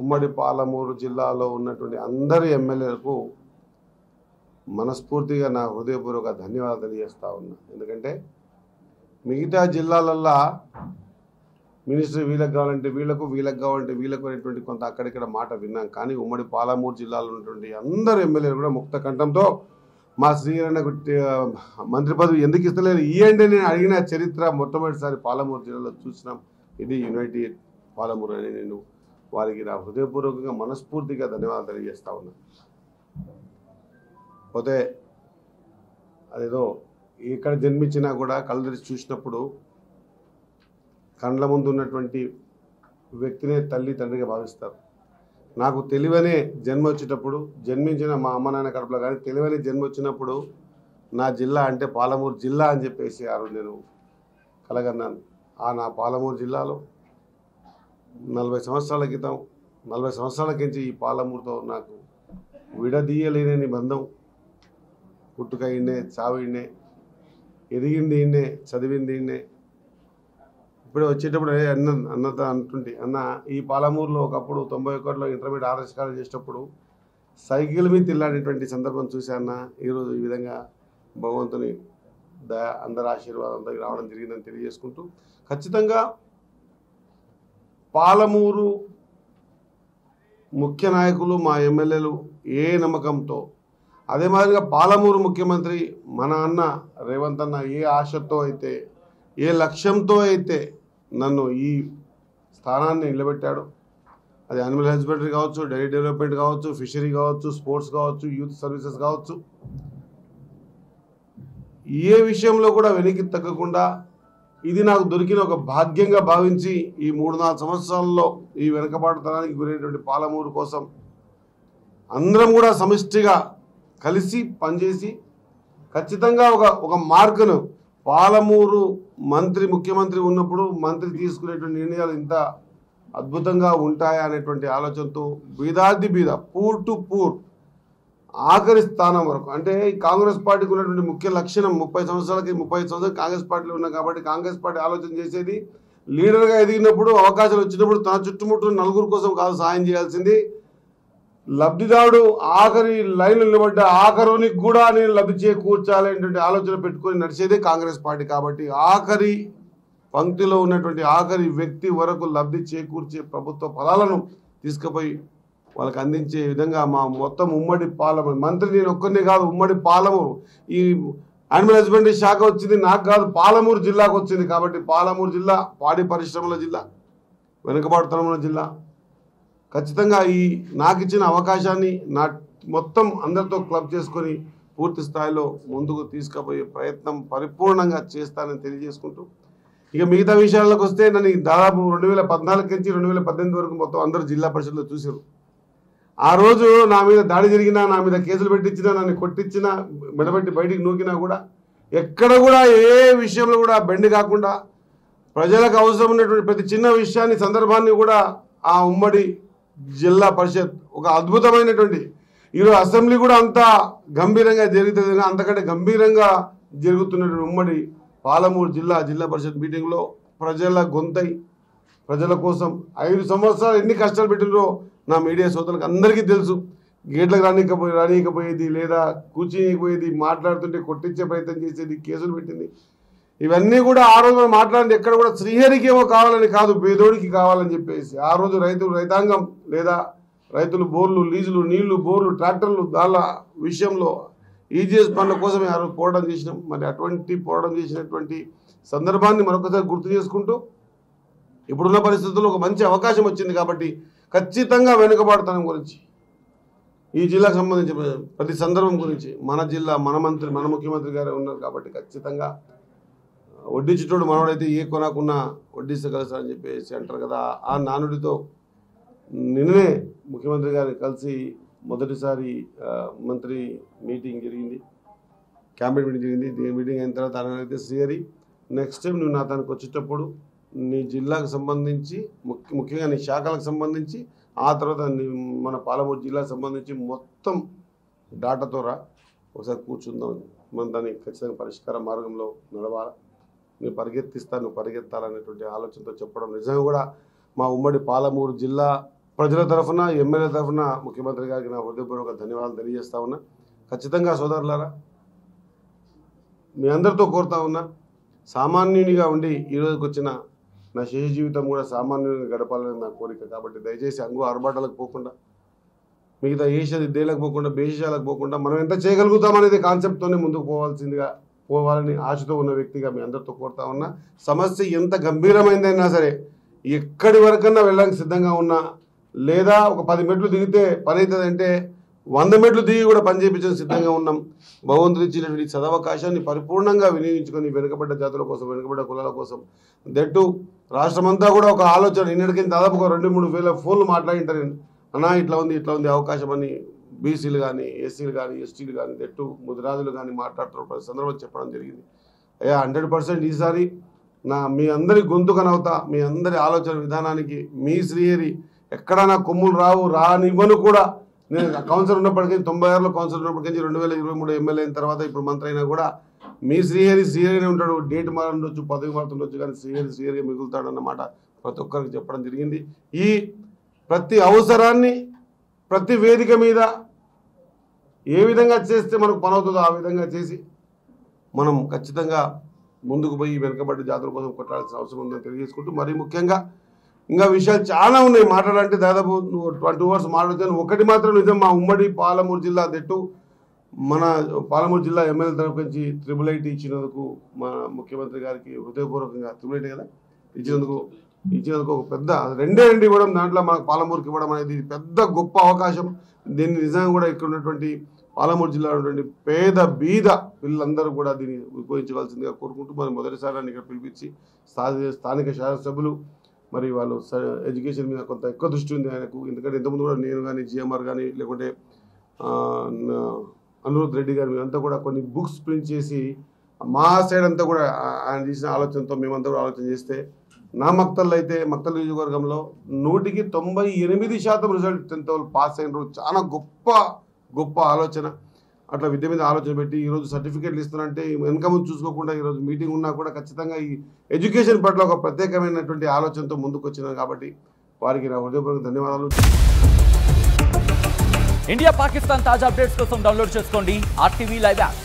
ఉమ్మడి పాలమూరు జిల్లాలో ఉన్నటువంటి అందరి ఎమ్మెల్యేలకు మనస్ఫూర్తిగా నా హృదయపూర్వక ధన్యవాదాలు తెలియజేస్తా ఉన్నా. ఎందుకంటే మిగతా జిల్లాలల్లో మినిస్టర్ వీళ్ళకి కావాలంటే వీళ్ళకు, వీళ్ళకి కావాలంటే వీళ్ళకు అనేటువంటి కొంత అక్కడిక్కడ మాట విన్నాం. కానీ ఉమ్మడి పాలమూరు జిల్లాలో ఉన్నటువంటి అందరు ఎమ్మెల్యేలు కూడా ముక్త కంఠంతో మా శ్రీహరికి మంత్రి పదవి ఎందుకు ఇస్తలేరు ఇవ్వండి నేను అడిగిన చరిత్ర మొట్టమొదటిసారి పాలమూరు జిల్లాలో చూసినాం. ఇది యునైటెడ్ పాలమూరు అని నేను వారికి నా హృదయపూర్వకంగా మనస్ఫూర్తిగా ధన్యవాదాలు తెలియజేస్తా ఉన్నా. పోతే అదేదో ఎక్కడ జన్మించినా కూడా కళ్ళు తెరిచి చూసినప్పుడు కండ్ల ముందు ఉన్నటువంటి వ్యక్తినే తల్లి తండ్రిగా భావిస్తారు. నాకు తెలివనే జన్మ వచ్చేటప్పుడు జన్మించిన మా అమ్మ నాన్న కడుపులో కానీ తెలివనే జన్మ వచ్చినప్పుడు నా జిల్లా అంటే పాలమూరు జిల్లా అని చెప్పేసి ఆ రోజు నేను కలగన్నాను. నా పాలమూరు జిల్లాలో 40 సంవత్సరాల క్రితం 40 సంవత్సరాల నుంచి ఈ పాలమూరుతో నాకు విడదీయలేని బంధం. పుట్టుక ఇన్నే, చావు ఇన్నే, ఎదిగింది ఇన్నే, చదివింది ఇన్నే. ఇప్పుడు వచ్చేటప్పుడు అన్నతో అంటుంటే అన్న ఈ పాలమూరులో ఒకప్పుడు 91లో ఇంటర్మీడియట్ ఆర్ఎస్ కాలేజ్ చేసేటప్పుడు సైకిల్ మీద తిల్లాడేటువంటి సందర్భం చూశాన్న. ఈరోజు ఈ విధంగా భగవంతుని అందరి ఆశీర్వాదంతో రావడం జరిగిందని తెలియజేసుకుంటూ ఖచ్చితంగా పాలమూరు ముఖ్య నాయకులు మా ఎమ్మెల్యేలు ఏ నమ్మకంతో అదే మాదిరిగా పాలమూరు ముఖ్యమంత్రి మన అన్న రేవంత్ అన్న ఏ ఆశతో అయితే ఏ లక్ష్యంతో అయితే నన్ను ఈ స్థానాన్ని నిలబెట్టాడు, అది యానిమల్ హస్బెండరీ కావచ్చు, డైరీ డెవలప్మెంట్ కావచ్చు, ఫిషరీ కావచ్చు, స్పోర్ట్స్ కావచ్చు, యూత్ సర్వీసెస్ కావచ్చు, ఏ విషయంలో కూడా వెనక్కి తగ్గకుండా ఇది నాకు దొరికిన ఒక భాగ్యంగా భావించి ఈ 3-4 సంవత్సరాల్లో ఈ వెనుకబాటుతనానికి గురైనటువంటి పాలమూరు కోసం అందరం కూడా సమిష్టిగా కలిసి పనిచేసి ఖచ్చితంగా ఒక మార్కును పాలమూరు ముఖ్యమంత్రి ఉన్నప్పుడు మంత్రి తీసుకునేటువంటి నిర్ణయాలు ఇంత అద్భుతంగా ఉంటాయా అనేటువంటి ఆలోచనతో బీదాది బీద పూర్ టు పూర్ ఆఖరి స్థానం వరకు అంటే కాంగ్రెస్ పార్టీకి ఉన్నటువంటి ముఖ్య లక్షణం 30 సంవత్సరాలు కాంగ్రెస్ పార్టీలో ఉన్నాం కాబట్టి కాంగ్రెస్ పార్టీ ఆలోచన చేసేది లీడర్గా ఎదిగినప్పుడు అవకాశాలు వచ్చినప్పుడు తన చుట్టుముట్టు నలుగురు కోసం కాదు సాయం చేయాల్సింది, లబ్ధిదారుడు ఆఖరి లైన్లు నిలబడ్డ ఆఖరునికి కూడా నేను లబ్ధి చేకూర్చాలనేటువంటి ఆలోచన పెట్టుకొని నడిచేదే కాంగ్రెస్ పార్టీ. కాబట్టి ఆఖరి పంక్తిలో ఉన్నటువంటి ఆఖరి వ్యక్తి వరకు లబ్ధి చేకూర్చే ప్రభుత్వ ఫలాలను తీసుకుపోయి వాళ్ళకి అందించే విధంగా మా మొత్తం ఉమ్మడి పాలమూరు మంత్రి నేను ఒక్కరినే కాదు, ఉమ్మడి పాలమూరు ఈ యానిమల్ హస్బెండరీ శాఖ వచ్చింది నాకు కాదు, పాలమూరు జిల్లాకు వచ్చింది. కాబట్టి పాలమూరు జిల్లా పాడి పరిశ్రమల జిల్లా, వెనుకబాటుతనముల జిల్లా. ఖచ్చితంగా ఈ నాకు ఇచ్చిన అవకాశాన్ని నా మొత్తం అందరితో క్లబ్ చేసుకొని పూర్తి స్థాయిలో ముందుకు తీసుకుపోయే ప్రయత్నం పరిపూర్ణంగా చేస్తానని తెలియజేసుకుంటూ ఇక మిగతా విషయాలకు వస్తే నన్ను దాదాపు 2014 నుంచి 2018 వరకు మొత్తం అందరూ జిల్లా పరిషత్లో చూశారు. ఆ రోజు నా మీద దాడి జరిగినా, నా మీద కేసులు పెట్టించినా, నన్ను కొట్టించినా, మెడబెట్టి బయటికి నూకినా కూడా ఎక్కడ కూడా ఏ విషయంలో కూడా బెండ్ కాకుండా ప్రజలకు అవసరం ఉన్నటువంటి ప్రతి చిన్న విషయాన్ని సందర్భాన్ని కూడా ఆ ఉమ్మడి జిల్లా పరిషత్ ఒక అద్భుతమైనటువంటి ఈరోజు అసెంబ్లీ కూడా అంత గంభీరంగా జరుగుతుంది, అంతకంటే గంభీరంగా జరుగుతున్నటువంటి ఉమ్మడి పాలమూరు జిల్లా పరిషత్ మీటింగ్లో ప్రజల గొంతై ప్రజల కోసం 5 సంవత్సరాలు ఎన్ని కష్టాలు పెట్టినరో నా మీడియా సోదరులకు అందరికీ తెలుసు. గేట్లకు రానికపోయేది లేదా కూర్చోనిపోయేది, మాట్లాడుతుంటే కొట్టించే ప్రయత్నం చేసేది, కేసులు పెట్టింది. ఇవన్నీ కూడా ఆ రోజు మనం మాట్లాడింది ఎక్కడ కూడా శ్రీహరికి ఏమో కావాలని కాదు, పేదోడికి కావాలని చెప్పేసి ఆ రోజు రైతాంగం లేదా రైతులు బోర్లు, లీజులు, నీళ్లు, బోర్లు, ట్రాక్టర్లు దాళ్ళ విషయంలో ఈజీఎస్ పనుల కోసమే ఆ రోజు పోరాటం చేసినాం. మరి అటువంటి పోరాటం చేసినటువంటి సందర్భాన్ని మరొకసారి గుర్తు చేసుకుంటూ ఇప్పుడున్న పరిస్థితుల్లో ఒక మంచి అవకాశం వచ్చింది కాబట్టి ఖచ్చితంగా వెనుకబాటుతనం గురించి ఈ జిల్లాకు సంబంధించి ప్రతి సందర్భం గురించి మన జిల్లా మన ముఖ్యమంత్రి గారే ఉన్నారు కాబట్టి ఖచ్చితంగా వడ్డించుటోడు మనోడైతే ఏ కొనకున్నా వడ్డిస్తగలుగుతారని చెప్పేసి అంటారు కదా. ఆ నానుడితో నిన్ననే ముఖ్యమంత్రి గారిని కలిసి మొదటిసారి మంత్రి మీటింగ్ జరిగింది, క్యాబినెట్ మీటింగ్ జరిగింది. దీని మీటింగ్ అయిన తర్వాత అయితే శ్రీహరి నెక్స్ట్ టైం నువ్వు నా తనకు వచ్చేటప్పుడు నీ జిల్లాకు సంబంధించి ముఖ్యంగా నీ శాఖలకు సంబంధించి ఆ తర్వాత మన పాలమూరు జిల్లాకు సంబంధించి మొత్తం డాటాతో రా, ఒకసారి కూర్చుందాం, మనం దాన్ని ఖచ్చితంగా పరిష్కార మార్గంలో నడవాలి, నేను పరిగెత్తిస్తాను, నువ్వు పరిగెత్తాలనేటువంటి ఆలోచనతో చెప్పడం నిజంగా కూడా మా ఉమ్మడి పాలమూరు జిల్లా ప్రజల తరఫున ఎమ్మెల్యే తరఫున ముఖ్యమంత్రి గారికి నా హృదయపూర్వక ధన్యవాదాలు తెలియజేస్తా ఉన్నా. ఖచ్చితంగా సోదరులారా, మీ అందరితో కోరుతా ఉన్నా, సామాన్యునిగా ఉండి ఈరోజుకి వచ్చిన నా శేష జీవితం కూడా సామాన్యునిగా గడపాలని నా కోరిక. కాబట్టి దయచేసి ఆర్భాటాలకు పోకుండా, మిగతా దేశాలకు పోకుండా, బేషాలకు పోకుండా మనం ఎంత చేయగలుగుతామనేది కాన్సెప్ట్తోనే ముందుకు పోవాలని ఆశతో ఉన్న వ్యక్తిగా మీ అందరితో కోరుతా ఉన్నా. సమస్య ఎంత గంభీరమైందైనా సరే ఎక్కడి వరకన్నా వెళ్ళడానికి సిద్ధంగా ఉన్నా, లేదా ఒక 10 మెట్లు దిగితే పని అవుతుందంటే 100 మెట్లు దిగి కూడా పని చేయించడానికి సిద్ధంగా ఉన్నాం. భగవంతుడు ఇచ్చినటువంటి సదవకాశాన్ని పరిపూర్ణంగా వినియోగించుకొని వెనుకబడ్డ జాతుల కోసం, వెనుకబడ్డ కులాల కోసం, దట్టు రాష్ట్రమంతా కూడా ఒక ఆలోచన. నిన్నటికి దాదాపు 2-3 వేల ఫోన్లు మాట్లాడింటారు. అన్నా ఇట్లా ఉంది అవకాశం అని బీసీలు కానీ, ఎస్సీలు కానీ, ఎస్టీలు కానీ, దట్టు ముదిరాజులు కానీ మాట్లాడుతున్న సందర్భం చెప్పడం జరిగింది. అయ్యా 100% ఈసారి మీ అందరి గొంతుకనవుతా, మీ అందరి ఆలోచన విధానానికి మీ శ్రీహరి ఎక్కడా నా కొమ్ములు రానివ్వను కూడా. నేను కౌన్సిలర్ ఉన్నప్పటికీ 96లో కౌన్సిలర్ ఉన్నప్పటికీ 2023 ఎమ్మెల్యే అయిన తర్వాత ఇప్పుడు మంత్రి అయినా కూడా మీ శ్రీహరినే ఉంటాడు. డేట్ మారుండొచ్చు, పదవి మారుతుండొచ్చు, కానీ శ్రీహరిగా మిగులుతాడు అన్నమాట ప్రతి ఒక్కరికి చెప్పడం జరిగింది. ఈ ప్రతి అవసరాన్ని ప్రతి వేదిక మీద ఏ విధంగా చేస్తే మనకు పని అవుతుందో ఆ విధంగా చేసి మనం ఖచ్చితంగా ముందుకు పోయి వెనుకబడ్డ జాతుల కోసం కొట్టాల్సిన అవసరం ఉందని తెలియజేసుకుంటూ, మరీ ముఖ్యంగా ఇంకా విషయాలు చాలా ఉన్నాయి మాట్లాడాలంటే. దాదాపు 20 అవర్స్ మాట్లాడుతాను. ఒకటి మాత్రం నిజం, మా ఉమ్మడి పాలమూరు జిల్లా దట్టు మన పాలమూరు జిల్లా ఎమ్మెల్యే తరఫు నుంచి IIIT ఇచ్చినందుకు మా ముఖ్యమంత్రి గారికి హృదయపూర్వకంగా IIIT కదా ఇచ్చినందుకు ఒక పెద్ద 2 ఇవ్వడం, దాంట్లో మాకు పాలమూరుకి ఇవ్వడం అనేది పెద్ద గొప్ప అవకాశం. దీన్ని నిజంగా కూడా ఇక్కడ ఉన్నటువంటి పాలమూరు జిల్లా ఉన్నటువంటి పేద బీద పిల్లలందరూ కూడా దీన్ని ఉపయోగించవలసిందిగా కోరుకుంటూ, మరి మొదటిసారి ఇక్కడ పిలిపించి స్థానిక శాసనసభ్యులు మరి వాళ్ళు ఎడ్యుకేషన్ మీద కొంత ఎక్కువ దృష్టి ఉంది ఆయనకు. ఎందుకంటే ఇంతకుముందు కూడా నేను కానీ, GMR కానీ, లేకుంటే అనిరుద్ రెడ్డి గారు మేమంతా కూడా కొన్ని బుక్స్ ప్రింట్ చేసి మా సైడ్ అంతా కూడా ఆయన చేసిన ఆలోచనతో మేమంతా కూడా ఆలోచన చేస్తే, నా మక్తల్ నియోజకవర్గంలో 100కి 98% రిజల్ట్ 10th వాళ్ళు పాస్ అయినరు. చాలా గొప్ప ఆలోచన. అట్లా విద్య మీద ఆలోచన పెట్టి ఈరోజు సర్టిఫికేట్లు ఇస్తున్నారంటే వెనక ముందు చూసుకోకుండా ఈరోజు మీటింగ్ ఉన్నా కూడా ఖచ్చితంగా ఈ ఎడ్యుకేషన్ పట్ల ఒక ప్రత్యేకమైనటువంటి ఆలోచనతో ముందుకు వచ్చినారు. కాబట్టి వారికి నా హృదయపూర్వక ధన్యవాదాలు. ఇండియా పాకిస్తాన్ తాజా అప్డేట్స్ కోసం డౌన్లోడ్ చేసుకోండి RTV లైవ్ యాప్.